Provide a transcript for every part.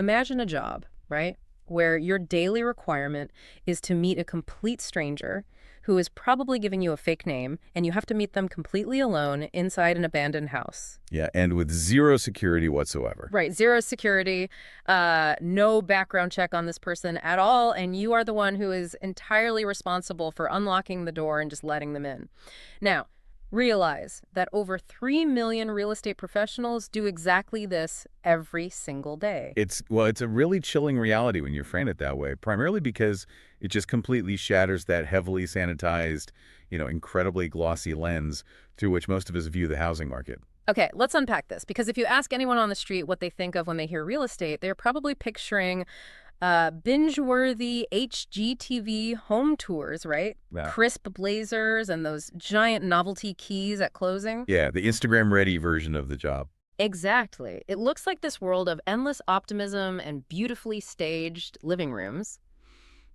Imagine a job, right, where your daily requirement is to meet a complete stranger who is probably giving you a fake name, and you have to meet them completely alone inside an abandoned house. Yeah, and with zero security whatsoever. Right, zero security, no background check on this person at all, and you are the one who is entirely responsible for unlocking the door and just letting them in. Now, realize that over 3 million real estate professionals do exactly this every single day. It's a really chilling reality when you frame it that way, primarily because it just completely shatters that heavily sanitized, incredibly glossy lens through which most of us view the housing market. Okay, let's unpack this, because if you ask anyone on the street what they think of when they hear real estate, they're probably picturing binge-worthy HGTV home tours, right? Yeah. Crisp blazers and those giant novelty keys at closing. Yeah, the Instagram-ready version of the job. Exactly. It looks like this world of endless optimism and beautifully staged living rooms.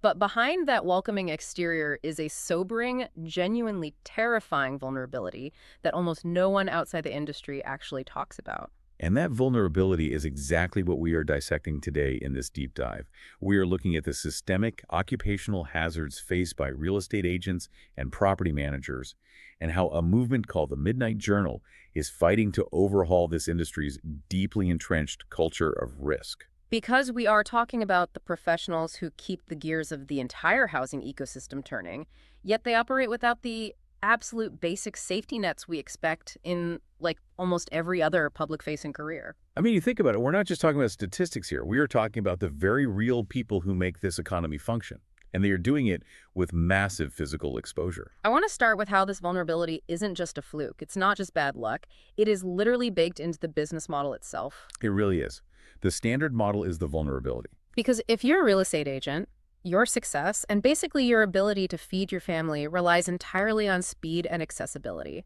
But behind that welcoming exterior is a sobering, genuinely terrifying vulnerability that almost no one outside the industry actually talks about. And that vulnerability is exactly what we are dissecting today in this deep dive. We are looking at the systemic occupational hazards faced by real estate agents and property managers, and how a movement called the Midnight Journal is fighting to overhaul this industry's deeply entrenched culture of risk. Because we are talking about the professionals who keep the gears of the entire housing ecosystem turning, yet they operate without the absolute basic safety nets we expect in, like, almost every other public-facing career. I mean, you think about it, we're not just talking about statistics here. We are talking about the very real people who make this economy function. And they are doing it with massive physical exposure. I want to start with how this vulnerability isn't just a fluke. It's not just bad luck. It is literally baked into the business model itself. It really is. The standard model is the vulnerability. Because if you're a real estate agent, your success and basically your ability to feed your family relies entirely on speed and accessibility.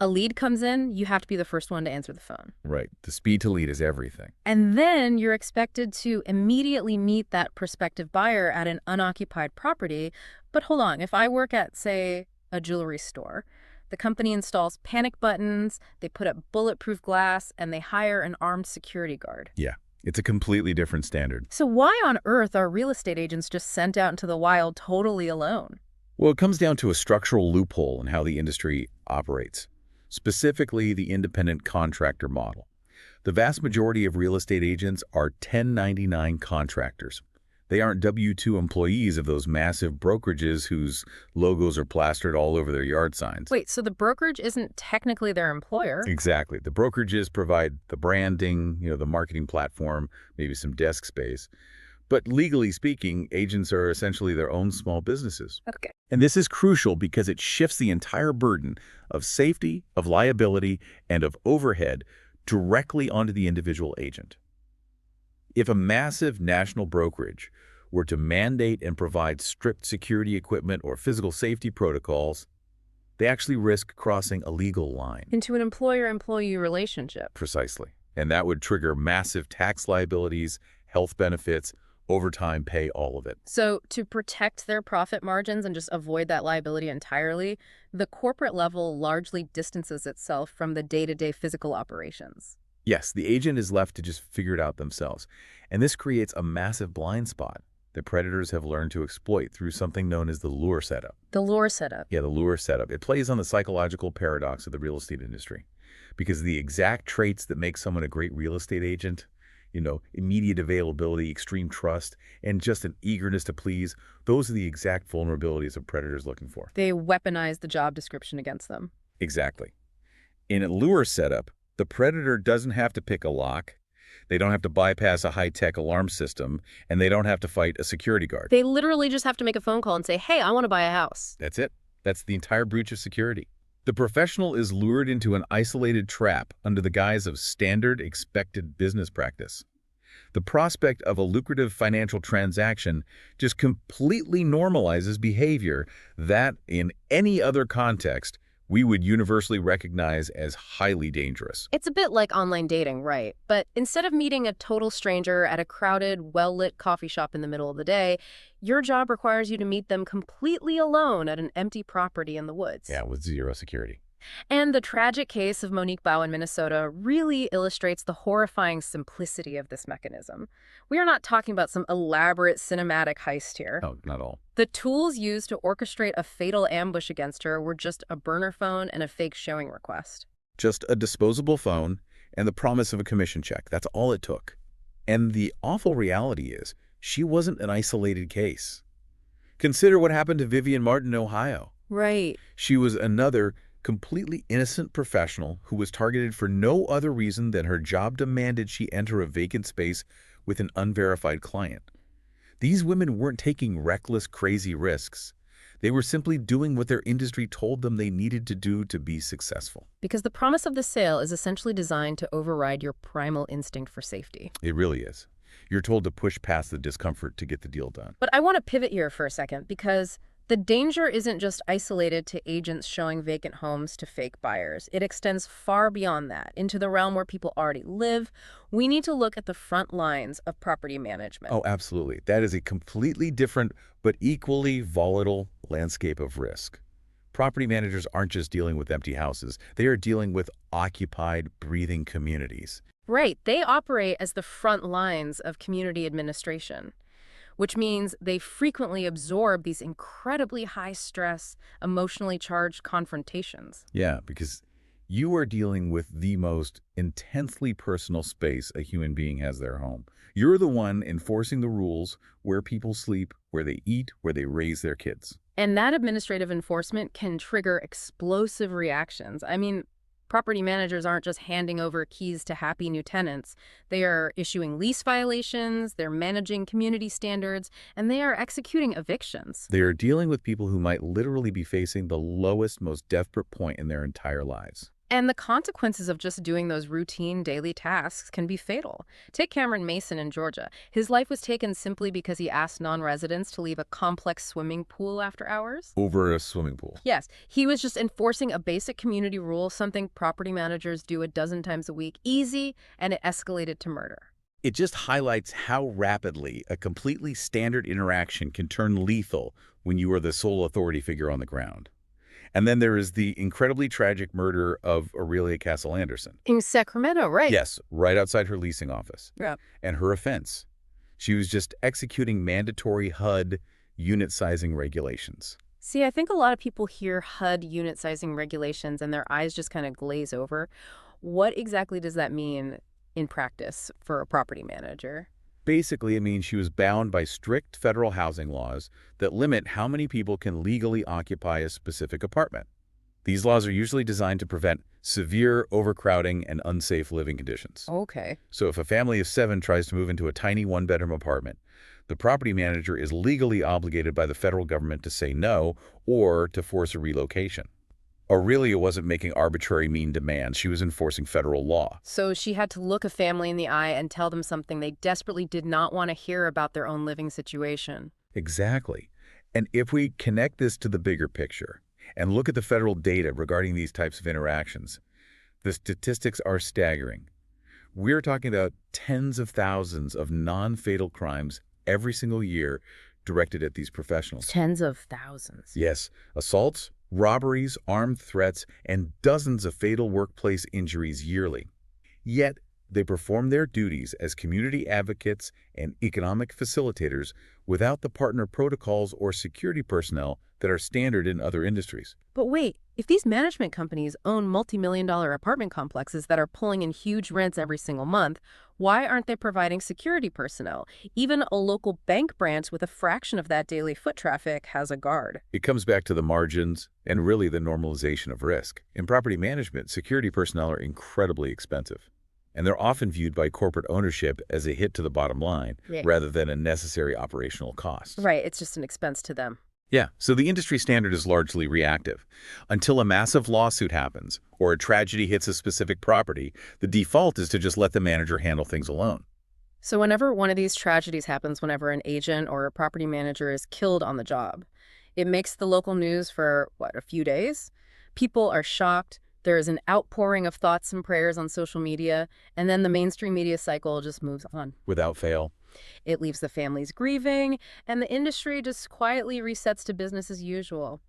A lead comes in, you have to be the first one to answer the phone. Right. The speed to lead is everything. And then you're expected to immediately meet that prospective buyer at an unoccupied property. But hold on, if I work at, say, a jewelry store, the company installs panic buttons, they put up bulletproof glass, and they hire an armed security guard. Yeah. It's a completely different standard. So why on earth are real estate agents just sent out into the wild totally alone? Well, it comes down to a structural loophole in how the industry operates, specifically the independent contractor model. The vast majority of real estate agents are 1099 contractors. They aren't W-2 employees of those massive brokerages whose logos are plastered all over their yard signs. Wait, so the brokerage isn't technically their employer? Exactly. The brokerages provide the branding, the marketing platform, maybe some desk space. But legally speaking, agents are essentially their own small businesses. Okay. And this is crucial because it shifts the entire burden of safety, of liability, and of overhead directly onto the individual agent. If a massive national brokerage were to mandate and provide strict security equipment or physical safety protocols, they actually risk crossing a legal line. Into an employer-employee relationship. Precisely. And that would trigger massive tax liabilities, health benefits, overtime pay, all of it. So to protect their profit margins and just avoid that liability entirely, the corporate level largely distances itself from the day-to-day physical operations. Yes, the agent is left to just figure it out themselves. And this creates a massive blind spot that predators have learned to exploit through something known as the lure setup. The lure setup. Yeah, the lure setup. It plays on the psychological paradox of the real estate industry. Because the exact traits that make someone a great real estate agent, immediate availability, extreme trust, and just an eagerness to please, those are the exact vulnerabilities a predator's looking for. They weaponize the job description against them. Exactly. In a lure setup, the predator doesn't have to pick a lock, they don't have to bypass a high-tech alarm system, and they don't have to fight a security guard. They literally just have to make a phone call and say, hey, I want to buy a house. That's it. That's the entire breach of security. The professional is lured into an isolated trap under the guise of standard expected business practice. The prospect of a lucrative financial transaction just completely normalizes behavior that, in any other context, we would universally recognize as highly dangerous. It's a bit like online dating, right? But instead of meeting a total stranger at a crowded, well-lit coffee shop in the middle of the day, your job requires you to meet them completely alone at an empty property in the woods. Yeah, with zero security. And the tragic case of Monique Bao in Minnesota really illustrates the horrifying simplicity of this mechanism. We are not talking about some elaborate cinematic heist here. No, not all. The tools used to orchestrate a fatal ambush against her were just a burner phone and a fake showing request. Just a disposable phone and the promise of a commission check. That's all it took. And the awful reality is, she wasn't an isolated case. Consider what happened to Vivian Martin in Ohio. Right. She was another completely innocent professional who was targeted for no other reason than her job demanded she enter a vacant space with an unverified client. These women weren't taking reckless, crazy risks. They were simply doing what their industry told them they needed to do to be successful. Because the promise of the sale is essentially designed to override your primal instinct for safety. It really is. You're told to push past the discomfort to get the deal done. But I want to pivot here for a second because the danger isn't just isolated to agents showing vacant homes to fake buyers. It extends far beyond that, into the realm where people already live. We need to look at the front lines of property management. Oh, absolutely. That is a completely different but equally volatile landscape of risk. Property managers aren't just dealing with empty houses. They are dealing with occupied, breathing communities. Right. They operate as the front lines of community administration, which means they frequently absorb these incredibly high-stress, emotionally charged confrontations. Yeah, because you are dealing with the most intensely personal space a human being has their home. You're the one enforcing the rules where people sleep, where they eat, where they raise their kids. And that administrative enforcement can trigger explosive reactions. I mean, property managers aren't just handing over keys to happy new tenants. They are issuing lease violations, they're managing community standards, and they are executing evictions. They are dealing with people who might literally be facing the lowest, most desperate point in their entire lives. And the consequences of just doing those routine daily tasks can be fatal. Take Cameron Mason in Georgia. His life was taken simply because he asked non-residents to leave a complex swimming pool after hours. Over a swimming pool. Yes, he was just enforcing a basic community rule, something property managers do a dozen times a week. Easy, and it escalated to murder. It just highlights how rapidly a completely standard interaction can turn lethal when you are the sole authority figure on the ground. And then there is the incredibly tragic murder of Aurelia Castle Anderson. In Sacramento, right? Yes, right outside her leasing office. Yeah. And her offense. She was just executing mandatory HUD unit sizing regulations. See, I think a lot of people hear HUD unit sizing regulations and their eyes just kind of glaze over. What exactly does that mean in practice for a property manager? Basically, it means she was bound by strict federal housing laws that limit how many people can legally occupy a specific apartment. These laws are usually designed to prevent severe overcrowding and unsafe living conditions. Okay. So if a family of 7 tries to move into a tiny one-bedroom apartment, the property manager is legally obligated by the federal government to say no or to force a relocation. Aurelia wasn't making arbitrary, mean demands. She was enforcing federal law. So she had to look a family in the eye and tell them something they desperately did not want to hear about their own living situation. Exactly. And if we connect this to the bigger picture and look at the federal data regarding these types of interactions, the statistics are staggering. We're talking about tens of thousands of non-fatal crimes every single year directed at these professionals. Tens of thousands. Yes, assaults, robberies, armed threats, and dozens of fatal workplace injuries yearly. Yet, they perform their duties as community advocates and economic facilitators without the partner protocols or security personnel that are standard in other industries. But wait, if these management companies own multi-million-dollar apartment complexes that are pulling in huge rents every single month, why aren't they providing security personnel? Even a local bank branch with a fraction of that daily foot traffic has a guard. It comes back to the margins and really the normalization of risk. In property management, security personnel are incredibly expensive, and they're often viewed by corporate ownership as a hit to the bottom line rather than a necessary operational cost. Right, it's just an expense to them. Yeah, so the industry standard is largely reactive. Until a massive lawsuit happens or a tragedy hits a specific property, the default is to just let the manager handle things alone. So whenever one of these tragedies happens, whenever an agent or a property manager is killed on the job, it makes the local news for, a few days? People are shocked. There is an outpouring of thoughts and prayers on social media, and then the mainstream media cycle just moves on. Without fail. It leaves the families grieving, and the industry just quietly resets to business as usual.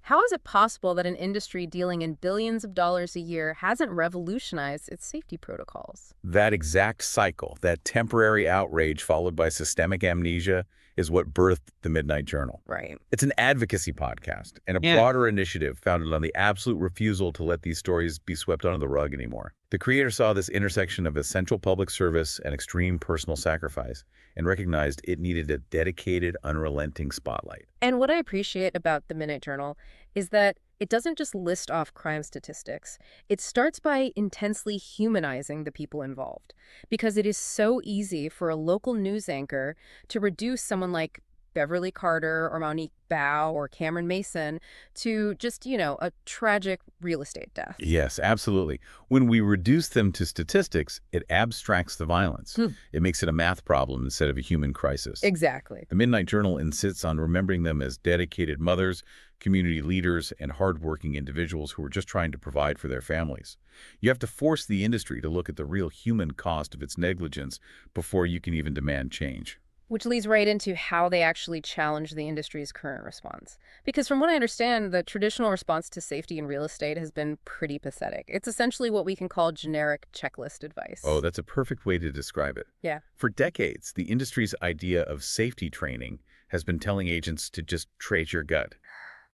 How is it possible that an industry dealing in billions of dollars a year hasn't revolutionized its safety protocols? That exact cycle, that temporary outrage followed by systemic amnesia, is what birthed the Midnight Journal. Right. It's an advocacy podcast and a Yeah. broader initiative founded on the absolute refusal to let these stories be swept under the rug anymore. The creator saw this intersection of essential public service and extreme personal sacrifice and recognized it needed a dedicated, unrelenting spotlight. And what I appreciate about the Midnight Journal is that it doesn't just list off crime statistics. It starts by intensely humanizing the people involved, because it is so easy for a local news anchor to reduce someone like Beverly Carter or Monique Bao or Cameron Mason to just, a tragic real estate death. Yes, absolutely. When we reduce them to statistics, it abstracts the violence. It makes it a math problem instead of a human crisis. Exactly. The Midnight Journal insists on remembering them as dedicated mothers, community leaders, and hardworking individuals who are just trying to provide for their families. You have to force the industry to look at the real human cost of its negligence before you can even demand change. Which leads right into how they actually challenge the industry's current response. Because from what I understand, the traditional response to safety in real estate has been pretty pathetic. It's essentially what we can call generic checklist advice. Oh, that's a perfect way to describe it. Yeah. For decades, the industry's idea of safety training has been telling agents to just trade your gut.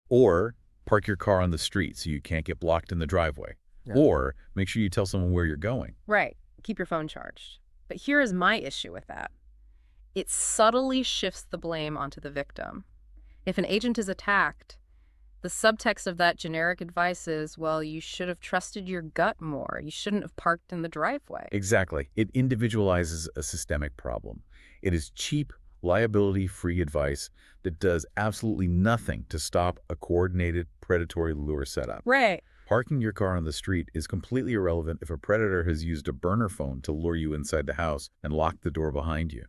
Or park your car on the street so you can't get blocked in the driveway. Yeah. Or make sure you tell someone where you're going. Right. Keep your phone charged. But here is my issue with that. It subtly shifts the blame onto the victim. If an agent is attacked, the subtext of that generic advice is, well, you should have trusted your gut more. You shouldn't have parked in the driveway. Exactly. It individualizes a systemic problem. It is cheap, liability-free advice that does absolutely nothing to stop a coordinated predatory lure setup. Right. Parking your car on the street is completely irrelevant if a predator has used a burner phone to lure you inside the house and lock the door behind you.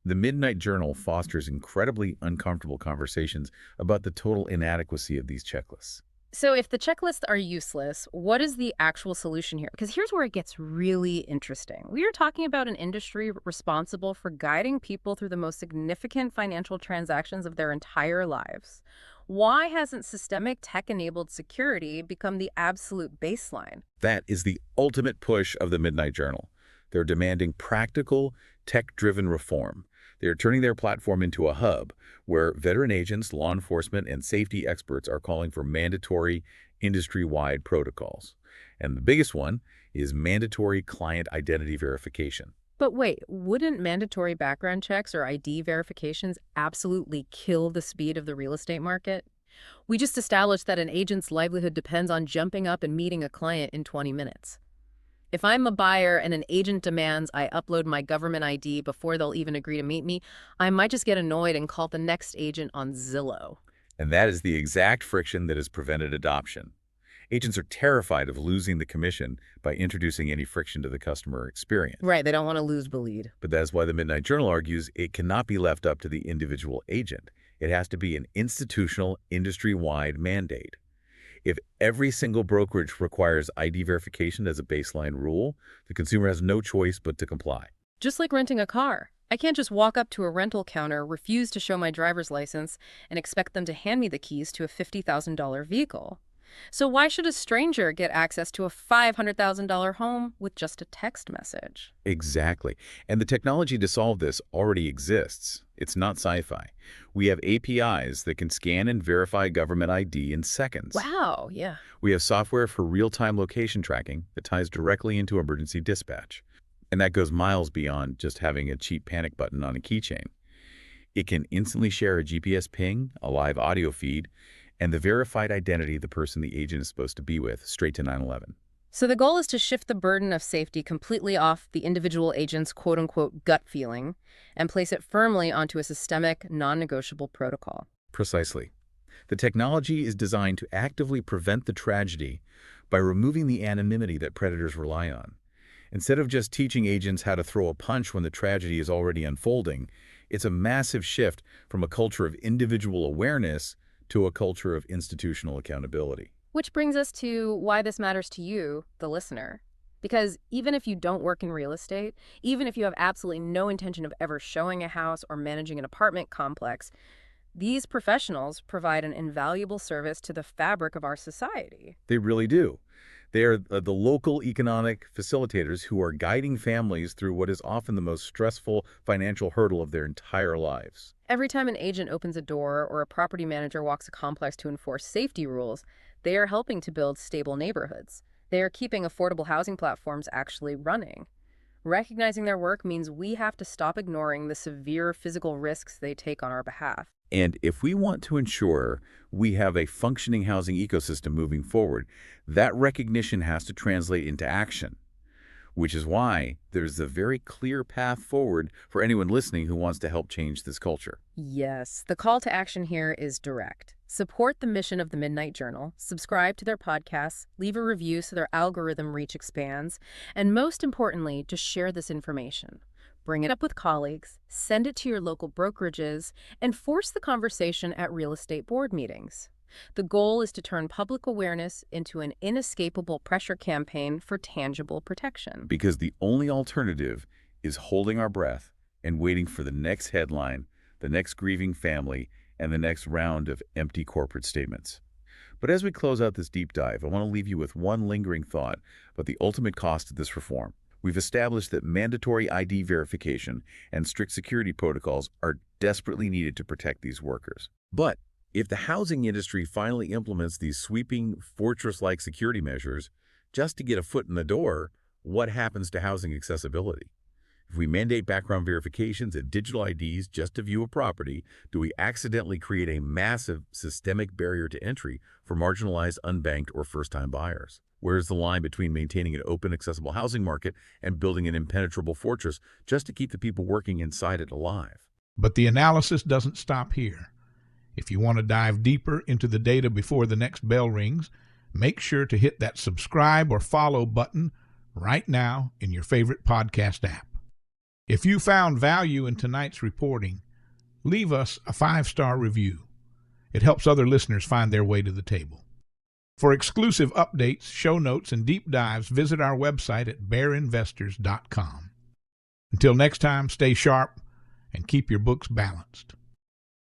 The Midnight Journal fosters incredibly uncomfortable conversations about the total inadequacy of these checklists. So if the checklists are useless, what is the actual solution here? Because here's where it gets really interesting. We are talking about an industry responsible for guiding people through the most significant financial transactions of their entire lives. Why hasn't systemic tech-enabled security become the absolute baseline? That is the ultimate push of the Midnight Journal. They're demanding practical, tech-driven reform. They are turning their platform into a hub where veteran agents, law enforcement, and safety experts are calling for mandatory, industry-wide protocols. And the biggest one is mandatory client identity verification. But wait, wouldn't mandatory background checks or ID verifications absolutely kill the speed of the real estate market? We just established that an agent's livelihood depends on jumping up and meeting a client in 20 minutes. If I'm a buyer and an agent demands I upload my government ID before they'll even agree to meet me, I might just get annoyed and call the next agent on Zillow. And that is the exact friction that has prevented adoption. Agents are terrified of losing the commission by introducing any friction to the customer experience. Right, they don't want to lose the lead. But that's why the Midnight Journal argues it cannot be left up to the individual agent. It has to be an institutional, industry-wide mandate. If every single brokerage requires ID verification as a baseline rule, the consumer has no choice but to comply. Just like renting a car. I can't just walk up to a rental counter, refuse to show my driver's license, and expect them to hand me the keys to a $50,000 vehicle. So why should a stranger get access to a $500,000 home with just a text message? Exactly. And the technology to solve this already exists. It's not sci-fi. We have APIs that can scan and verify government ID in seconds. Wow, yeah. We have software for real-time location tracking that ties directly into emergency dispatch. And that goes miles beyond just having a cheap panic button on a keychain. It can instantly share a GPS ping, a live audio feed, and the verified identity of the person the agent is supposed to be with straight to 911. So the goal is to shift the burden of safety completely off the individual agent's quote-unquote gut feeling and place it firmly onto a systemic, non-negotiable protocol. Precisely. The technology is designed to actively prevent the tragedy by removing the anonymity that predators rely on. Instead of just teaching agents how to throw a punch when the tragedy is already unfolding, it's a massive shift from a culture of individual awareness to a culture of institutional accountability. Which brings us to why this matters to you, the listener. Because even if you don't work in real estate, even if you have absolutely no intention of ever showing a house or managing an apartment complex, These professionals provide an invaluable service to the fabric of our society. They really do. They are the local economic facilitators who are guiding families through what is often the most stressful financial hurdle of their entire lives. Every time an agent opens a door or a property manager walks a complex to enforce safety rules, they are helping to build stable neighborhoods. They are keeping affordable housing platforms actually running. Recognizing their work means we have to stop ignoring the severe physical risks they take on our behalf. And if we want to ensure we have a functioning housing ecosystem moving forward, that recognition has to translate into action, which is why there's a very clear path forward for anyone listening who wants to help change this culture. Yes, the call to action here is direct. Support the mission of the Midnight Journal, subscribe to their podcasts, leave a review so their algorithm reach expands, and most importantly, just share this information. Bring it up with colleagues, send it to your local brokerages, and force the conversation at real estate board meetings. The goal is to turn public awareness into an inescapable pressure campaign for tangible protection. Because the only alternative is holding our breath and waiting for the next headline, the next grieving family, and the next round of empty corporate statements. But as we close out this deep dive, I want to leave you with one lingering thought about the ultimate cost of this reform. We've established that mandatory ID verification and strict security protocols are desperately needed to protect these workers. But if the housing industry finally implements these sweeping, fortress-like security measures just to get a foot in the door, what happens to housing accessibility? If we mandate background verifications and digital IDs just to view a property, do we accidentally create a massive systemic barrier to entry for marginalized, unbanked, or first-time buyers? Where's the line between maintaining an open, accessible housing market and building an impenetrable fortress just to keep the people working inside it alive? But the analysis doesn't stop here. If you want to dive deeper into the data before the next bell rings, make sure to hit that subscribe or follow button right now in your favorite podcast app. If you found value in tonight's reporting, leave us a 5-star review. It helps other listeners find their way to the table. For exclusive updates, show notes, and deep dives, visit our website at bearinvestors.com. Until next time, stay sharp and keep your books balanced.